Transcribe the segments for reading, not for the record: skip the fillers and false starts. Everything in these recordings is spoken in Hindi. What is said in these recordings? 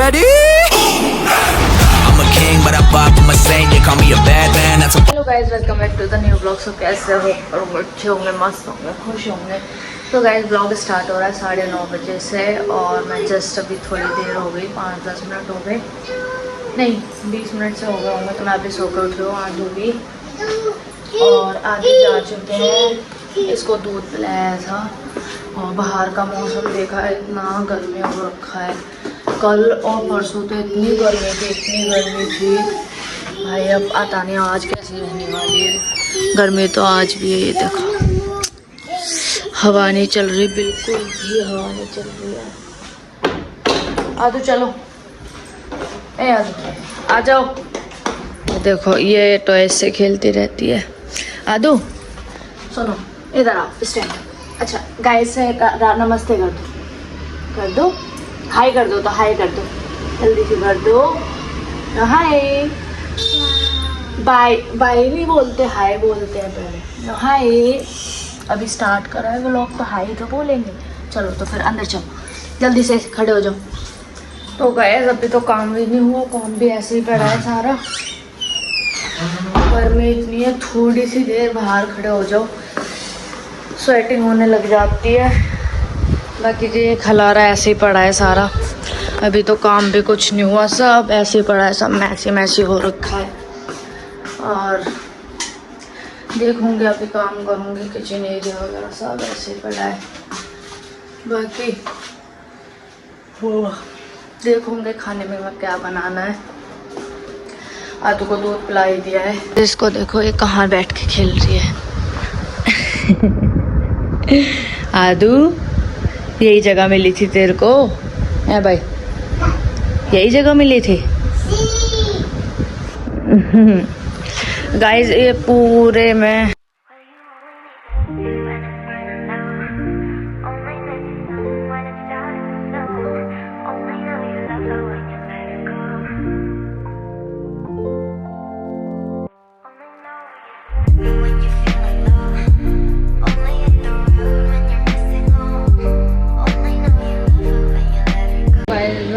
ready? I'm a king, but I pop, I'm a saint. They call me a bad man. That's a hello guys, welcome back to the new blog. So कैसे हो? अच्छे होंगे, मस्त होंगे, खुश होंगे। तो गाइज ब्लॉग स्टार्ट हो रहा है 9:30 बजे से और मैं जस्ट अभी थोड़ी देर हो गई, 5-10 मिनट हो गए, नहीं 20 मिनट से हो गए होंगे। तो मैं अभी सोकर उठी हूँ, आंधी भी और आगे जा चुके हैं। इसको दूध पिलाया था और बाहर का मौसम देखा है, इतना गर्मी हो रखा है। कल और परसों तो इतनी गर्मी थी भाई, अब आता नहीं आज कैसी रहने वाली है। गर्मी तो आज भी है, ये देखो हवा नहीं चल रही, बिल्कुल भी हवा नहीं चल रही है। आ तो चलो, ए आ जाओ। देखो ये टॉयज से खेलती रहती है। आदू सुनो, इधर आओ, स्टैंड। अच्छा गाइस से नमस्ते कर दो, हाय कर दो, तो हाय कर दो, जल्दी से कर दो। हाय, बाय बाय नहीं बोलते, हाय बोलते हैं पहले। हाय, अभी स्टार्ट करा है व्लॉग तो हाय तो बोलेंगे। चलो तो फिर अंदर चलो, जल्दी से खड़े हो जाओ। तो गए अभी तो काम भी नहीं हुआ, काम भी ऐसे ही पड़ा है सारा। गर्मी इतनी है, थोड़ी सी देर बाहर खड़े हो जाओ स्वेटिंग होने लग जाती है। बाकी ये खलारा ऐसे ही पड़ा है सारा, अभी तो काम भी कुछ नहीं हुआ, सब ऐसे ही पड़ा है, सब मैसी हो रखा है। और देखूंगी अभी काम करूंगी, किचन एरिया वगैरह सब ऐसे ही पड़ा है। बाकी वो देखूंगे खाने में मैं क्या बनाना है। आदू को दूध पिला ही दिया है। इसको देखो ये कहाँ बैठ के खेल रही है। आदू यही जगह मिली थी तेरे को है भाई, यही जगह मिली थी। गाइस ये पूरे में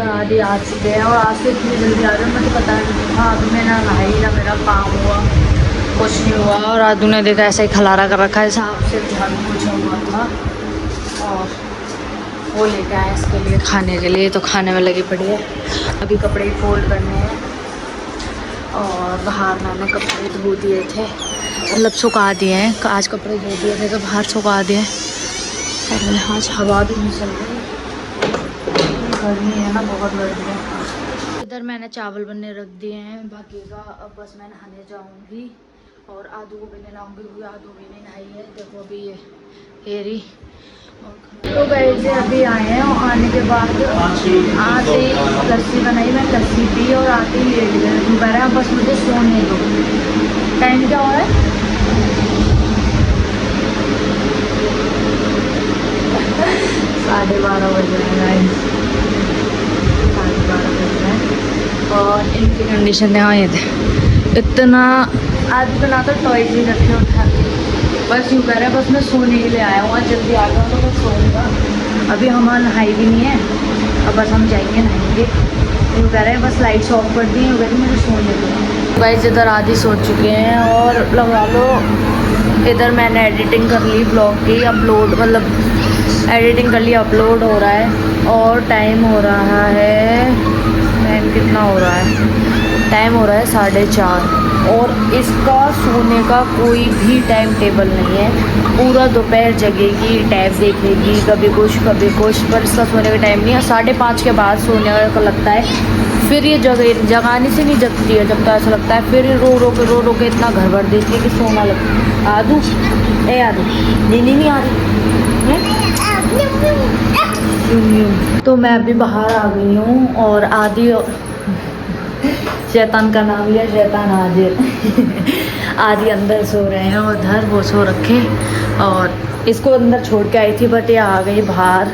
आदि आ चुके हैं और आज से इतनी जल्दी आ रहे हैं, मुझे पता नहीं था। अभी मैं ना नहाई ना मेरा काम हुआ, कुछ नहीं हुआ। और आदू ने देखा ऐसा ही खलारा कर रखा है, साहब से झाड़ू कुछ हुआ था और वो लेके आए इसके लिए खाने के लिए। तो खाने में लगी पड़ी है, अभी कपड़े फोल्ड करने हैं। और बाहर मैंने कपड़े धो दिए थे, मतलब सुखा दिए हैं। आज कपड़े धो दिए थे तो बाहर सुखा दिए। आज हवा भी नहीं चल रही, गर्मी है ना, बहुत गर्मी है। इधर मैंने चावल बनने रख दिए हैं, बाकी का अब बस मैं नहाने जाऊंगी और आदू को भी नहलाऊंगी क्योंकि आदू भी नहीं नहाई है। देखो अभी ये हेरी तो वैसे अभी आए हैं और आने के बाद आते लस्सी बनाई, मैं लस्सी पी और आते ही लेट गए। दोपहर बस मुझे सोने दो। टाइम क्या हो रहा है? 12:30 बज रहे हैं। और इनकी कंडीशन यहाँ ये थे, इतना आज तो ना तो टॉयज ही रखे उठा, बस यूँ कह रहा है बस मैं सोने के लिए आया हूँ, आज जल्दी आ गया तो मैं सोऊंगा। अभी हम नहाई भी नहीं है, अब बस हम जाएंगे नहाएंगे। यूँ कह रहे हैं बस लाइट्स ऑफ कर दी, वैसे मुझे सोने दो। गाइस इधर आधी सो चुके हैं और लगा लो इधर मैंने एडिटिंग कर ली ब्लॉग की, अपलोड मतलब एडिटिंग कर ली, अपलोड हो रहा है। और टाइम हो रहा है, टाइम कितना हो रहा है? टाइम हो रहा है 4:30 और इसका सोने का कोई भी टाइम टेबल नहीं है। पूरा दोपहर जगेगी, टैब देखेगी, कभी कुछ पर इसका सोने का टाइम नहीं है। 5:30 के बाद सोने का लगता है, फिर ये जगाने से नहीं जगती है, जब तो ऐसा लगता है फिर रो के इतना घर भर देती है कि सोना लगता है। आदू आदू नींद नहीं आ रही है? तो मैं अभी बाहर आ गई हूँ और आदि शैतान का नाम लिया, शैतान हाजिर। आदि अंदर सो रहे हैं, उधर वो सो रखे और इसको अंदर छोड़ के आई थी, बट ये आ गई बाहर।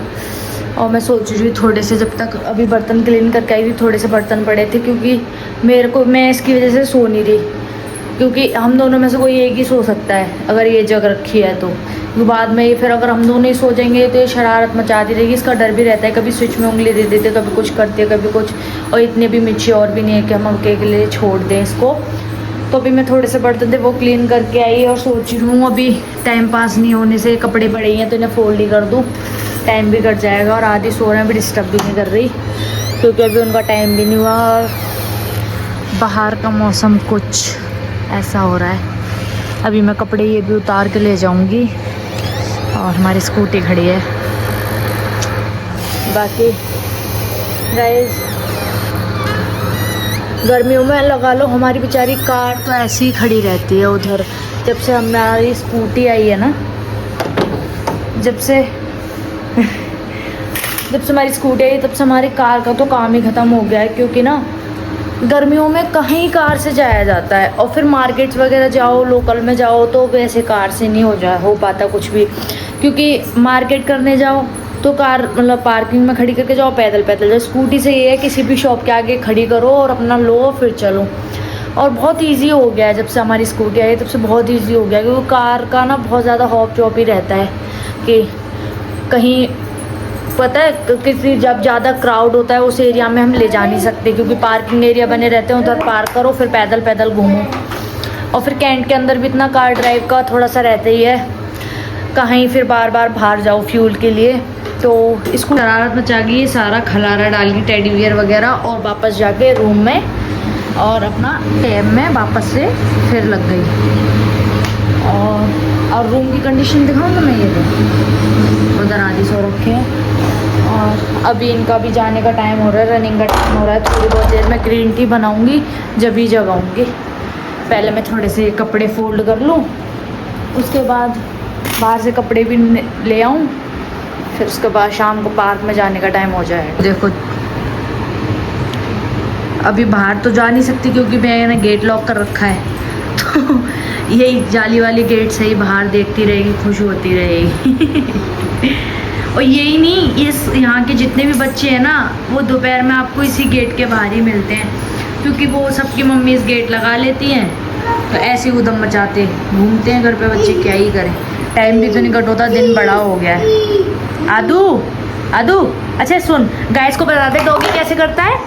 और मैं सोच रही हूँ थोड़े से, जब तक अभी बर्तन क्लीन करके आई थी, थोड़े से बर्तन पड़े थे क्योंकि मैं इसकी वजह से सो नहीं रही। क्योंकि हम दोनों में से कोई एक ही सो सकता है अगर ये जग रखी है तो बाद में फिर अगर हम दोनों ही सो जाएंगे तो ये शरारत मचाती रहेगी। इसका डर भी रहता है, कभी स्विच में उंगली दे देते, कभी कुछ करते, कभी कुछ। और इतने भी मैच्योर भी नहीं है कि हम अकेले छोड़ दें इसको। तो अभी मैं थोड़े से बर्तन थे वो क्लीन करके आई और सोच रही हूँ अभी टाइम पास नहीं होने से कपड़े पड़े हैं तो इन्हें फोल्ड ही कर दूँ, टाइम भी कट जाएगा। और आधी सो रहे हैं, अभी डिस्टर्ब भी नहीं कर रही क्योंकि अभी उनका टाइम भी नहीं हुआ। और बाहर का मौसम कुछ ऐसा हो रहा है। अभी मैं कपड़े ये भी उतार के ले जाऊंगी और हमारी स्कूटी खड़ी है। बाकी गाइस गर्मियों में लगा लो हमारी बेचारी कार तो ऐसी ही खड़ी रहती है उधर। जब से हमारी स्कूटी आई है ना, जब से हमारी स्कूटी आई तब से हमारी कार का तो काम ही ख़त्म हो गया है। क्योंकि ना गर्मियों में कहीं कार से जाया जाता है और फिर मार्केट्स वगैरह जाओ, लोकल में जाओ तो वैसे कार से नहीं हो पाता कुछ भी। क्योंकि मार्केट करने जाओ तो कार मतलब पार्किंग में खड़ी करके जाओ, पैदल जाओ। स्कूटी से ये है किसी भी शॉप के आगे खड़ी करो और अपना लो फिर चलो। और बहुत इजी हो गया है जब से हमारी स्कूटी आई तब से बहुत इजी हो गया। क्योंकि कार का ना बहुत ज़्यादा हॉप चॉप ही रहता है कि कहीं पता है किसी जब ज़्यादा क्राउड होता है उस एरिया में हम ले जा नहीं सकते क्योंकि पार्किंग एरिया बने रहते हैं, उधर पार्क करो फिर पैदल घूमो। और फिर कैंट के अंदर भी इतना कार ड्राइव का थोड़ा सा रहता ही है, कहीं फिर बार बाहर जाओ फ्यूल के लिए। तो इसको शरारत मचा गई, सारा खलारा डाल गई टेडी बियर वगैरह और वापस जाके रूम में और अपना टैब में वापस से फिर लग गई। और रूम की कंडीशन दिखाऊँ तो मैं ये देखूँ उधर आधी सो रखे हैं। और अभी इनका भी जाने का टाइम हो रहा है, रनिंग का टाइम हो रहा है। थोड़ी बहुत देर में ग्रीन टी बनाऊँगी जब ही जगाऊँगी। पहले मैं थोड़े से कपड़े फोल्ड कर लूँ, उसके बाद बाहर से कपड़े भी ले आऊँ, फिर उसके बाद शाम को पार्क में जाने का टाइम हो जाएगा। देखो अभी बाहर तो जा नहीं सकती क्योंकि मैंने गेट लॉक कर रखा है तो यही जाली वाली गेट से ही बाहर देखती रहेगी, खुश होती रहेगी। और यही नहीं, ये यहाँ के जितने भी बच्चे हैं ना वो दोपहर में आपको इसी गेट के बाहर ही मिलते हैं क्योंकि वो सबकी मम्मी इस गेट लगा लेती हैं तो ऐसे उधम मचाते घूमते हैं घर पे बच्चे, क्या ही करें। टाइम भी तो नहीं कट होता, दिन बड़ा हो गया है। आदू अच्छा सुन, गाइस को बता दे डॉगी कैसे करता है?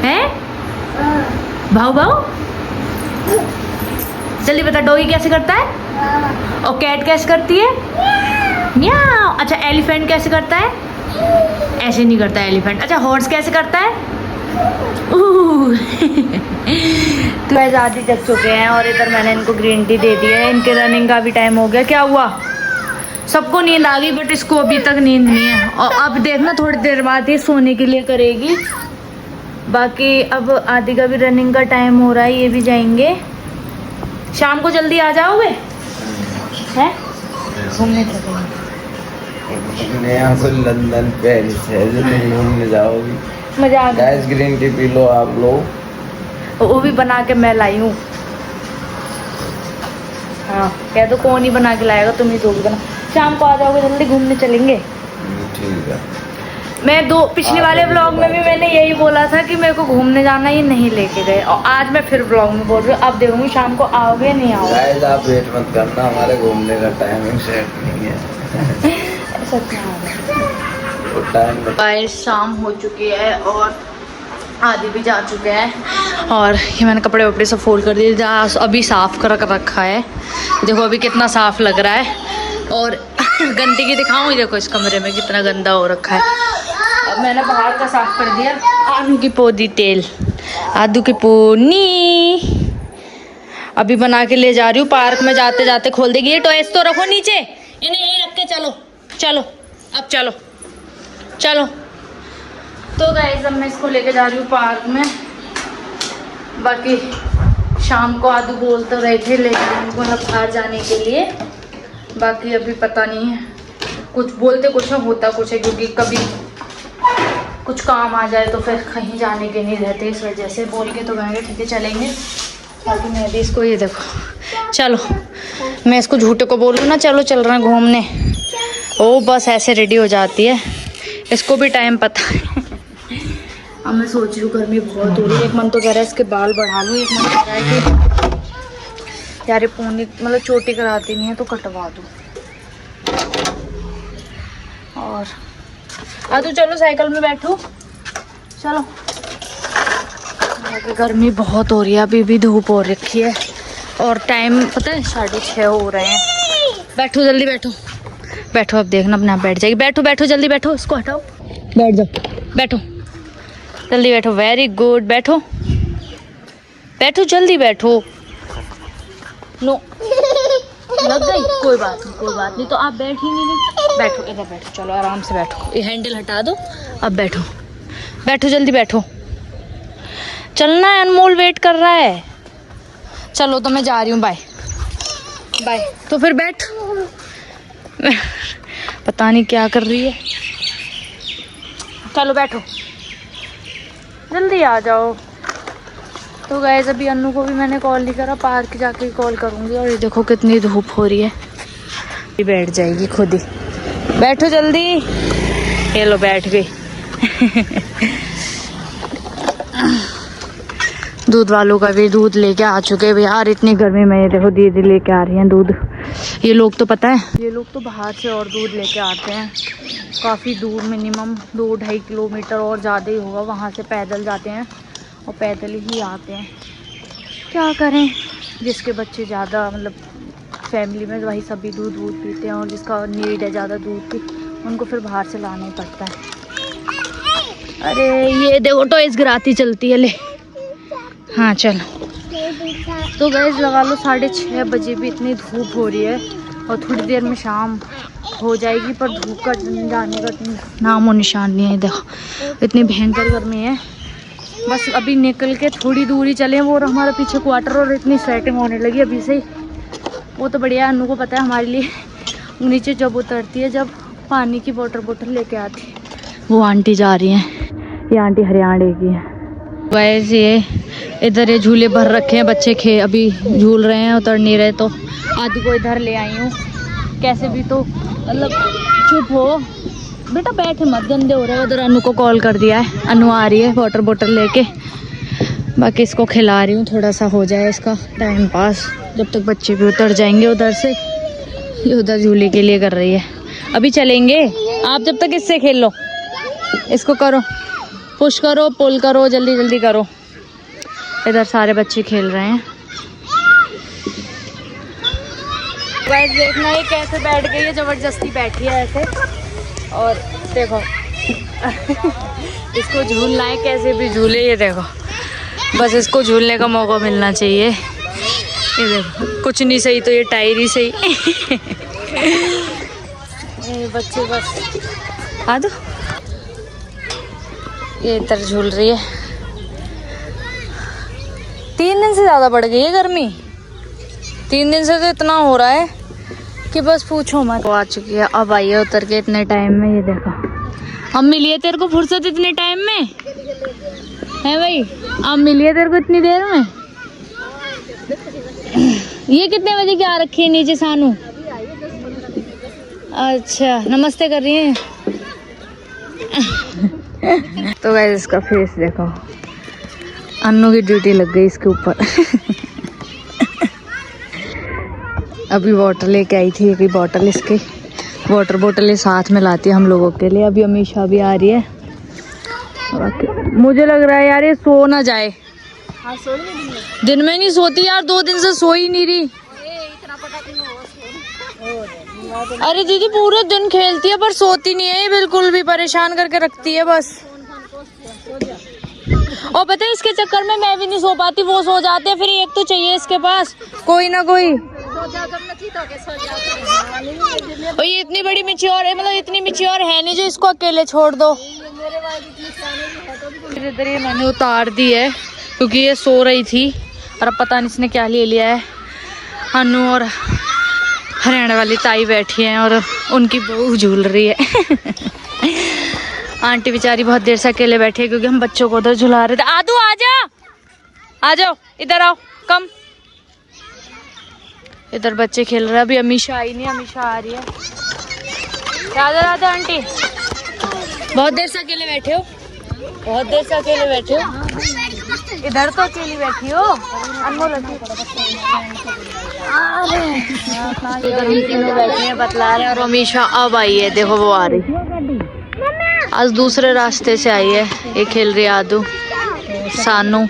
हैं? भाऊ जल्दी बता, डॉगी कैसे करता है? और कैट कैसे करती है? म्याऊ। अच्छा एलिफेंट कैसे करता है? ऐसे नहीं करता एलिफेंट। अच्छा हॉर्स कैसे करता है? तो वैसे आधी जग चुके हैं और इधर मैंने इनको ग्रीन टी दे दी है। इनके रनिंग का भी टाइम हो गया। क्या हुआ? सबको नींद आ गई बट इसको अभी तक नींद नहीं है। और अब देखना थोड़ी देर बाद ही सोने के लिए करेगी। बाकी अब आदि का भी रनिंग का टाइम हो रहा है, ये भी जाएंगे। शाम को जल्दी आ जाओगे? हैं? घूमने चलेंगे। यहाँ से लंदन पेरिस है जो तुम घूमने जाओगी। मजा आ गया। Guys green tea P low आप लोग। वो भी बना के मैं लाई हूँ। हाँ कह दो कौन ही बना के लाएगा, तुम ही दोगी बना। शाम को आ जाओगे जल्दी, घूमने चलेंगे। ठीक है। मैं पिछले वाले व्लॉग में भी मैंने यही बोला था कि मेरे को घूमने जाना, ये नहीं लेके गए। और आज मैं फिर व्लॉग में बोल रही हूँ, अब देखूंगी शाम को आओगे नहीं आओगे। गाइस आप वेट मत करना, हमारे घूमने का टाइमिंग सेट नहीं है। गाइस शाम हो चुकी है और आदि भी जा चुके हैं और ये मैंने कपड़े वपड़े सब फोल्ड कर दिए, अभी साफ़ कर रखा है। देखो अभी कितना साफ़ लग रहा है। और गंदगी दिखाऊँ, देखो इस कमरे में कितना गंदा हो रखा है। अब मैंने बाहर का साफ़ कर दिया। आलू की पौधी तेल, आदू की पोनी अभी बना के ले जा रही हूँ। पार्क में जाते जाते खोल देगी। ये टॉयज तो रखो नीचे, इन्हें यहीं रख के चलो अब चलो। तो गाइस अब मैं इसको लेके जा रही हूँ पार्क में। बाकी शाम को आदू बोल तो रहे थे ले जाने को बाहर जाने के लिए। बाकी अभी पता नहीं है, कुछ बोलते कुछ है होता कुछ है क्योंकि कभी कुछ काम आ जाए तो फिर कहीं जाने के नहीं रहते, इस वजह से बोल के तो कहेंगे ठीक है चलेंगे। बाकी मैं भी इसको ये देखो चलो, मैं इसको झूठे को बोलूँ ना चलो चल रहे हैं घूमने, ओ बस ऐसे रेडी हो जाती है। इसको भी टाइम पता है। अब मैं सोच रही हूँ गर्मी बहुत हो रही है। एक मन तो कह रहा है इसके बाल बढ़ा लूँ, एक मन कह रहा है कि यार पूनी मतलब चोटी कराती नहीं है तो कटवा दूँ। और तो चलो साइकिल में बैठो, चलो। गर्मी बहुत हो रही है, अभी भी धूप हो रखी है और टाइम पता है 6:30 हो रहे हैं। बैठो जल्दी बैठो, बैठो अब देखना अपने आप बैठ जाएगी। बैठो बैठो जल्दी बैठो, इसको हटाओ, बैठ जाओ, बैठो जल्दी बैठो। वेरी गुड, बैठो बैठो जल्दी बैठो। नो लग गई, कोई बात नहीं कोई बात नहीं, तो आप बैठ ही नहीं। बैठो इधर बैठो, चलो आराम से बैठो, ये हैंडल हटा दो। अब बैठो बैठो जल्दी बैठो, चलना है, अनमोल वेट कर रहा है। चलो तो मैं जा रही हूँ, बाय बाय। तो फिर बैठ, पता नहीं क्या कर रही है। चलो बैठो जल्दी आ जाओ। तो गाइस अभी अन्नू को भी मैंने कॉल नहीं करा, पार्क जाके कॉल करूँगी। और ये देखो कितनी धूप हो रही है, बैठ जाएगी खुद ही। बैठो जल्दी, ये लो बैठ गई। दूध वालों का भी दूध लेके आ चुके हैं यार, इतनी गर्मी में। ये देखो दीदी लेके आ रही हैं दूध। ये लोग तो पता है, ये लोग तो बाहर से और दूध लेके आते हैं, काफ़ी दूर, मिनिमम 2-2.5 किलोमीटर और ज़्यादा ही होगा। वहाँ से पैदल जाते हैं और पैदल ही आते हैं। क्या करें, जिसके बच्चे ज़्यादा मतलब फैमिली में वही सभी दूध पीते हैं, और जिसका नीड है ज़्यादा दूध की उनको फिर बाहर से लाना ही पड़ता है। अरे ये देखो टॉयज गिराती चलती है, ले हाँ चलो। तो गैस लगा लो 6:30 बजे भी इतनी धूप हो रही है और थोड़ी देर में शाम हो जाएगी, पर धूप का जाने का नामो निशान नहीं है। देखो इतनी भयंकर गर्मी है। बस अभी निकल के थोड़ी दूरी चले वो हमारे पीछे क्वार्टर, और इतनी स्वेटिंग होने लगी अभी से ही। वो तो बढ़िया, अन्नू को पता है हमारे लिए नीचे जब उतरती है, जब पानी की बोतल लेके आती है। वो आंटी जा रही हैं, ये आंटी हरियाणा की है। वैसे ये इधर ये झूले भर रखे हैं, बच्चे अभी झूल रहे हैं, उतर नहीं रहे, तो आदि को इधर ले आई हूँ। कैसे भी तो मतलब चुप हो बेटा, बैठे मत, गंदे हो रहे हैं। उधर अनु को कॉल कर दिया है, अनु आ रही है वाटर बोतल लेके। बाकी इसको खिला रही हूँ, थोड़ा सा हो जाए इसका टाइम पास, जब तक बच्चे भी उतर जाएंगे उधर से। ये उधर झूले के लिए कर रही है, अभी चलेंगे। आप जब तक इससे खेल लो, इसको करो, पुश करो, पुल करो, जल्दी जल्दी करो। इधर सारे बच्चे खेल रहे हैं। गाइस देखना ये कैसे बैठ गई है, जबरदस्ती बैठी है ऐसे। और देखो इसको झूलना है, कैसे भी झूले। ये देखो बस इसको झूलने का मौका मिलना चाहिए। ये देखो कुछ नहीं सही तो ये टायर ही सही। ये बच्चे बस आ दो, ये इधर झूल रही है। 3 दिन से ज़्यादा बढ़ गई है गर्मी, 3 दिन से तो इतना हो रहा है कि बस पूछो मत। वो आ चुकी है, अब आई है उतर के इतने टाइम में। ये देखो अब मिली है तेरे को फुर्सत इतने टाइम में है भाई, अब मिली है तेरे को इतनी देर में। ये कितने बजे की आ रखी है नीचे सानू? अच्छा नमस्ते कर रही है। तो गाइस इसका फेस देखो, अन्नू की ड्यूटी लग गई इसके ऊपर। अभी वाटर लेके आई थी, एक बॉटल, इसकी वाटर बोतल ये साथ में लाती है हम लोगों के लिए। अभी अमीशा भी आ रही है। मुझे लग रहा है यार ये सो ना जाए। हाँ, दिन में नहीं सोती यार, 2 दिन से सो ही नहीं रही। अरे दीदी पूरे दिन खेलती है पर सोती नहीं है, बिल्कुल भी परेशान करके रखती है बस। और पता है इसके चक्कर में मैं भी नहीं सो पाती, वो सो जाते हैं, फिर एक तो चाहिए इसके पास कोई ना कोई। और ये इतनी बड़ी मिच्योर है, मतलब इतनी मिच्योर है नहीं जो इसको अकेले छोड़ दो। इधर ये मैंने उतार दी है क्योंकि ये सो रही थी, और अब पता नहीं इसने क्या ले लिया है। अनु और हरियाणा वाली ताई बैठी हैं और उनकी बहू झूल रही है। आंटी बेचारी बहुत देर से अकेले बैठी है क्योंकि हम बच्चों को उधर झुला रहे थे। आदू आ जाओ इधर आओ, कम। इधर बच्चे खेल रहे हैं। अभी अमीशा आई नहीं, अमीशा आ रही है। राधा राधा आंटी, बहुत देर से अकेले बैठे हो, बहुत देर से अकेले बैठे हो। इधर तो अकेली बैठी हो अनमोल। इधर हम तीनों बैठे हैं बतला रहे हैं और अमीशा अब आई है, देखो वो आ रही आज दूसरे रास्ते से आई है। ये खेल रही है आदू सानू।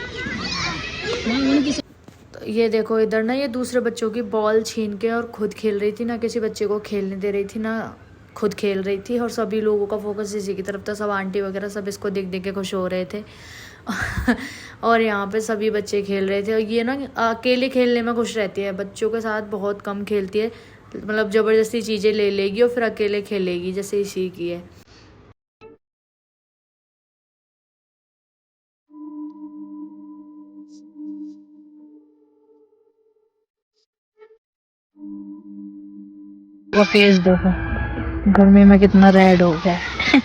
तो ये देखो इधर ना ये दूसरे बच्चों की बॉल छीन के और खुद खेल रही थी, ना किसी बच्चे को खेलने दे रही थी ना खुद खेल रही थी। और सभी लोगों का फोकस इसी की तरफ था, सब आंटी वगैरह सब इसको देख देख के खुश हो रहे थे। और यहाँ पे सभी बच्चे खेल रहे थे। और ये ना अकेले खेलने में खुश रहती है, बच्चों के साथ बहुत कम खेलती है, मतलब ज़बरदस्ती चीज़ें ले लेगी और फिर अकेले खेलेगी, जैसे इसी की है। वो फेस देखो गर्मी में कितना रेड हो गया है।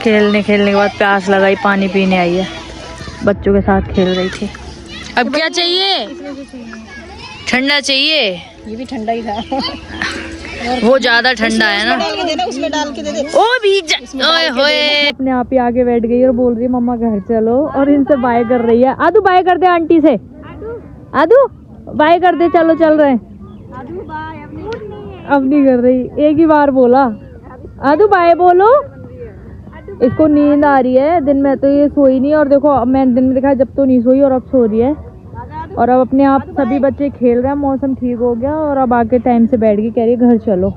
खेलने के बाद प्यास लगाई, पानी पीने आई है, बच्चों के साथ खेल रही थी। अब क्या चाहिए? ठंडा चाहिए? ये भी ठंडा ही था। वो ज्यादा ठंडा है ना, उसमें डाल के दे दे। ओ भी ओए होए। अपने आप ही आगे बैठ गई और बोल रही है मम्मा घर चलो, और इनसे बाय कर रही है। आदू बाय कर दे आंटी से, आदू बाय कर दे, चलो चल रहे हैं। अब नहीं कर रही, एक ही बार बोला आदू बाय बोलो। इसको नींद आ रही है, दिन में तो ये सोई नहीं, और देखो अब मैंने दिन में देखा जब तो नहीं सोई और अब सो रही है। और अब अपने आप सभी बच्चे खेल रहे हैं, मौसम ठीक हो गया और अब आके टाइम से बैठ गई, कह रही है घर चलो।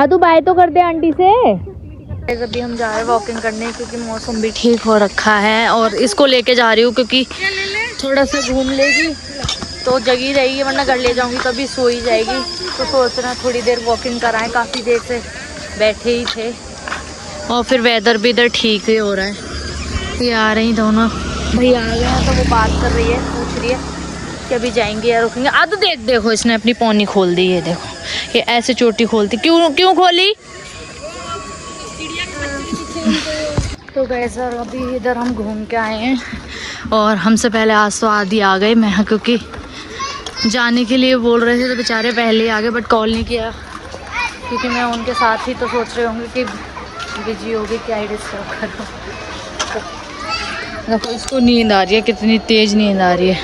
आदू बाय तो कर दे आंटी से। अभी हम जा रहे हैं वॉकिंग करने क्योंकि मौसम भी ठीक हो रखा है, और इसको लेके जा रही हूँ क्योंकि थोड़ा सा घूम लेगी तो जगी रहेगी, वरना घर ले जाऊंगी तभी सो ही जाएगी। तो सोच रहे हैं थोड़ी देर वॉकिंग कराएं, काफ़ी देर से बैठे ही थे, और फिर वेदर भी इधर ठीक ही हो रहा है। ये आ रही दोनों भैया आ गए हैं, तो वो बात कर रही है, पूछ रही है कि अभी जाएंगे या रुकेंगे। आदू देख देखो इसने अपनी पौनी खोल दी है, देखो ये ऐसे चोटी खोलती, क्यों खोली? तो गए सर अभी इधर हम घूम के आए हैं, और हमसे पहले आज तो आदि आ गए। मैं क्योंकि जाने के लिए बोल रहे थे तो बेचारे पहले ही आ गए, बट कॉल नहीं किया क्योंकि मैं उनके साथ ही, तो सोच रहे होंगे कि बिजी होगी, क्या ही डिस्टर्ब करो। देखो इसको नींद आ रही है, कितनी तेज नींद आ रही है।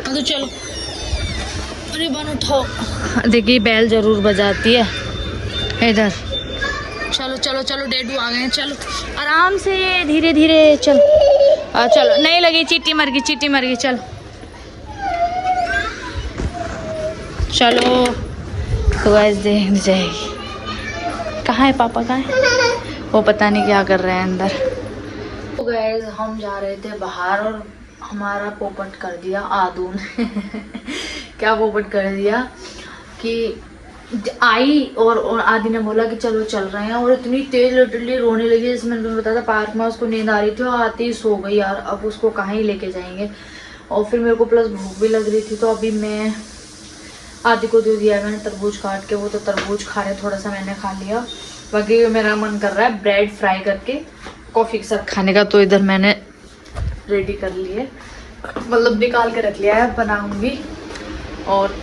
तो चलो अरे बन उठाओ, देखिए बैल जरूर बजाती है इधर। चलो चलो चलो डेडू आ गए हैं, चलो आराम से धीरे धीरे चलो। चलो नहीं लगी, चीटी मर गई, चीटी मर गई, चलो चलो। तो गाइस देख जाएगी, कहाँ है पापा, कहाँ है वो, पता नहीं क्या कर रहे हैं अंदर। तो गाइस हम जा रहे थे बाहर और हमारा पोपट कर दिया आदू ने। क्या पोपट कर दिया कि आई और आदि ने बोला कि चलो चल रहे हैं, और इतनी तेज लिटरली रोने लगी, जैसे मैंने तुम्हें बताया था पार्क में उसको नींद आ रही थी और आते ही सो गई यार। अब उसको कहाँ ही लेके जाएंगे, और फिर मेरे को प्लस भूख भी लग रही थी, तो अभी मैं आदि को दे दिया मैंने तरबूज काट के, वो तो तरबूज खा रहे, थोड़ा सा मैंने खा लिया। बाकी मेरा मन कर रहा है ब्रेड फ्राई करके कॉफ़ी के साथ खाने का, तो इधर मैंने रेडी कर लिए, मतलब निकाल के रख लिया है, बनाऊंगी और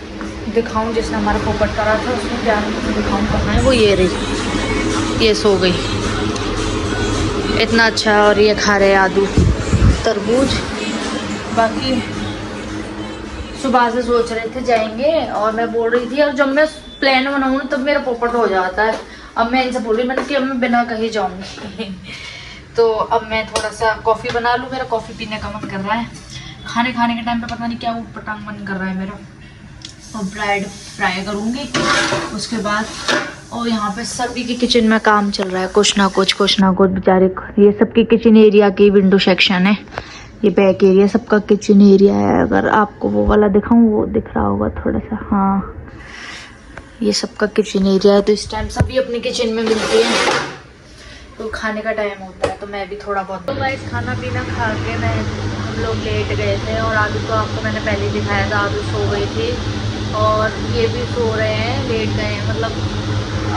दिखाऊं जिसने हमारा पोपट करा था उसको क्या दिखाऊं कहाँ है। वो ये रही, ये सो गई, इतना अच्छा। और ये खा रहे आदू तरबूज। बाकी सुबह से सोच रहे थे जाएंगे, और मैं बोल रही थी, और जब मैं प्लान बनाऊँ तब मेरा पोपट हो जाता है। अब मैं इनसे बोल रही मैंने कि अब मैं बिना कहीं जाऊँगी। तो अब मैं थोड़ा सा कॉफ़ी बना लूँ, मेरा कॉफ़ी पीने का मन कर रहा है। खाने के टाइम पे पता नहीं क्या ऊटपटांग मन कर रहा है मेरा। और ब्रेड फ्राई करूँगी उसके बाद। और यहाँ पे सभी की किचन में काम चल रहा है, कुछ ना कुछ बेचारे। ये सबकी किचन एरिया की विंडो सेक्शन है, ये बैक एरिया सबका किचन एरिया है। अगर आपको वो वाला दिखाऊँ, वो दिख रहा होगा थोड़ा सा, हाँ ये सबका किचन एरिया है। तो इस टाइम सभी अपनी किचन में मिलती हैं, तो खाने का टाइम होता है, तो मैं भी थोड़ा बहुत। तो गाइस खाना पीना खा के हम लोग लेट गए थे, और आदू तो आपको मैंने पहले दिखाया था, आदू सो गई थी और ये भी सो रहे हैं, लेट गए हैं, मतलब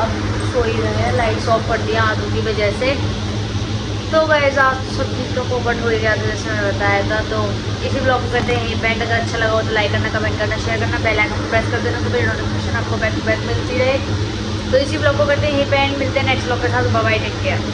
अब सो ही रहे हैं। लाइट्स ऑफ कर दिया आदू की वजह से। तो गाइस आज सब चीज़ तो पोपट हो गया था जैसे मैंने बताया था। तो इसी ब्लॉग को करते हैं बैंड। अगर अच्छा लगा हो तो लाइक करना, कमेंट करना, शेयर करना, बेल आइकन को प्रेस कर देना, तो मेरी नोटिफिकेशन आपको बैक टू बैक मिलती रहे। तो इसी ब्लॉग को करते हैं यहीं पे एंड, मिलते हैं नेक्स्ट ब्लॉग के साथ। Bye bye, take care.